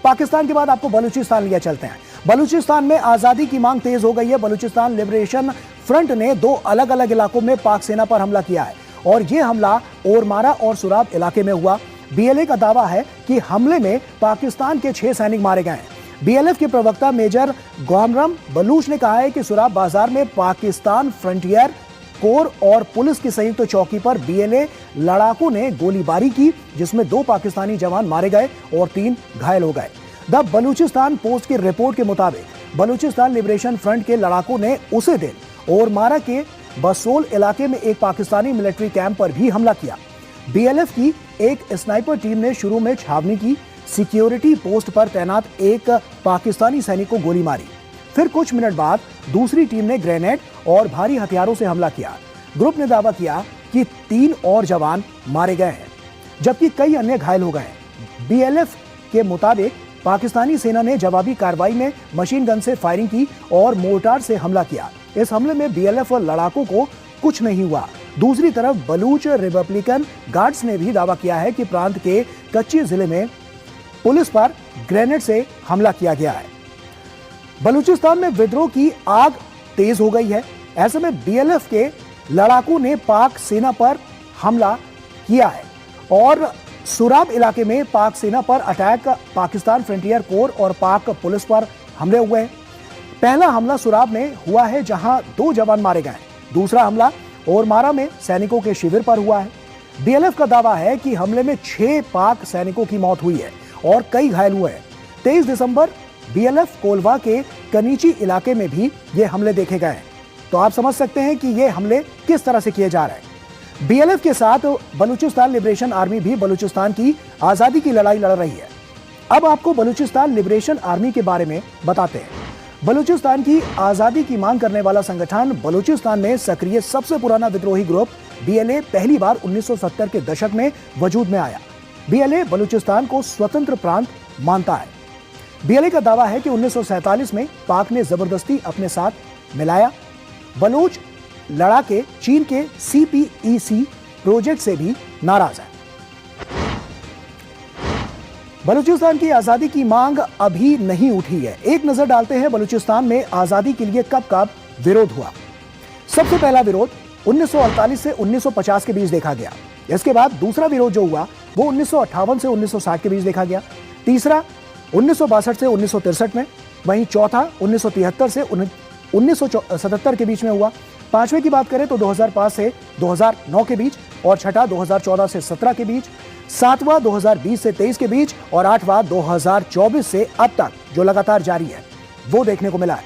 पाकिस्तान के बाद आपको बलूचिस्तान लिया चलते हैं। बलूचिस्तान में आजादी की मांग तेज हो गई है। बलूचिस्तान लिबरेशन फ्रंट ने 2 अलग अलग इलाकों में पाक सेना पर हमला किया है और यह हमला ओरमारा और सुराब इलाके में हुआ। बीएलए का दावा है कि हमले में पाकिस्तान के 6 सैनिक मारे गए हैं। बीएलएफ के प्रवक्ता मेजर गोमरम बलूच ने कहा है कि सुराब बाजार में पाकिस्तान फ्रंटियर कोर और पुलिस की संयुक्त चौकी पर बीएलए लड़ाकों ने गोलीबारी की, जिसमें 2 पाकिस्तानी जवान मारे गए और 3 घायल हो गए। द बलूचिस्तान पोस्ट की रिपोर्ट के मुताबिक बलूचिस्तान लिबरेशन फ्रंट के लड़ाकों ने उसी दिन ओरमारा के बसोल इलाके में एक पाकिस्तानी मिलिट्री कैंप पर भी हमला किया। बीएलएफ की एक स्नाइपर टीम ने शुरू में छावनी की सिक्योरिटी पोस्ट पर तैनात एक पाकिस्तानी सैनिक को गोली मारी। फिर कुछ मिनट बाद दूसरी टीम ने ग्रेनेड और भारी हथियारों से हमला किया। ग्रुप ने दावा किया कि 3 और जवान मारे गए हैं, जबकि कई अन्य घायल हो गए हैं। बीएलएफ के मुताबिक पाकिस्तानी सेना ने जवाबी कार्रवाई में मशीन गन से फायरिंग की और मोर्टार से हमला किया। इस हमले में बीएलएफ और लड़ाकों को कुछ नहीं हुआ। दूसरी तरफ बलूच रिपब्लिकन गार्ड्स ने भी दावा किया है कि प्रांत के कच्ची जिले में पुलिस पर ग्रेनेड से हमला किया गया है। बलूचिस्तान में विद्रोह की आग तेज हो गई है। ऐसे में बीएलएफ के लड़ाकों ने पाक सेना पर हमला किया है और सुराब इलाके में पाक सेना पर अटैक, पाकिस्तान फ्रंटियर कोर और पाक पुलिस पर हमले हुए हैं। पहला हमला सुराब में हुआ है, जहां 2 जवान मारे गए। दूसरा हमला ओरमारा में सैनिकों के शिविर पर हुआ है। बीएलएफ का दावा है कि हमले में 6 पाक सैनिकों की मौत हुई है और कई घायल हुए हैं। 23 दिसंबर बीएलएफ कोलवा के कनीची इलाके में भी ये हमले देखे गए हैं। तो आप समझ सकते हैं कि ये हमले किस तरह से किए जा रहे हैं। बीएलएफ के साथ बलूचिस्तान लिबरेशन आर्मी भी बलूचिस्तान की आजादी की लड़ाई लड़ रही है। अब आपको बलूचिस्तान लिबरेशन आर्मी के बारे में बताते हैं। बलूचिस्तान की आजादी की मांग करने वाला संगठन बलूचिस्तान में सक्रिय सबसे पुराना विद्रोही ग्रुप बीएलए पहली बार 1970 के दशक में वजूद में आया। बीएलए बलूचिस्तान को स्वतंत्र प्रांत मानता है। बीएलए का दावा है कि 1947 में पाक ने जबरदस्ती अपने साथ मिलाया। बलूच लड़ाके चीन के सीपीईसी प्रोजेक्ट से भी नाराज है। बलूचिस्तान की आजादी की मांग अभी नहीं उठी है। एक नजर डालते हैं बलूचिस्तान में आजादी के लिए कब कब विरोध हुआ। सबसे पहला विरोध 1948 से 1950 के बीच देखा गया। इसके बाद दूसरा विरोध जो हुआ वो 1958 से 1960 के बीच देखा गया। तीसरा 1962 से 1963 में, वहीं चौथा 1973 से 1977 के बीच में हुआ। पांचवें की बात करें तो 2005 से 2009 के बीच, और छठा 2014 से 17 के बीच, सातवां 2020 से 23 के बीच और आठवां 2024 से अब तक जो लगातार जारी है वो देखने को मिला है।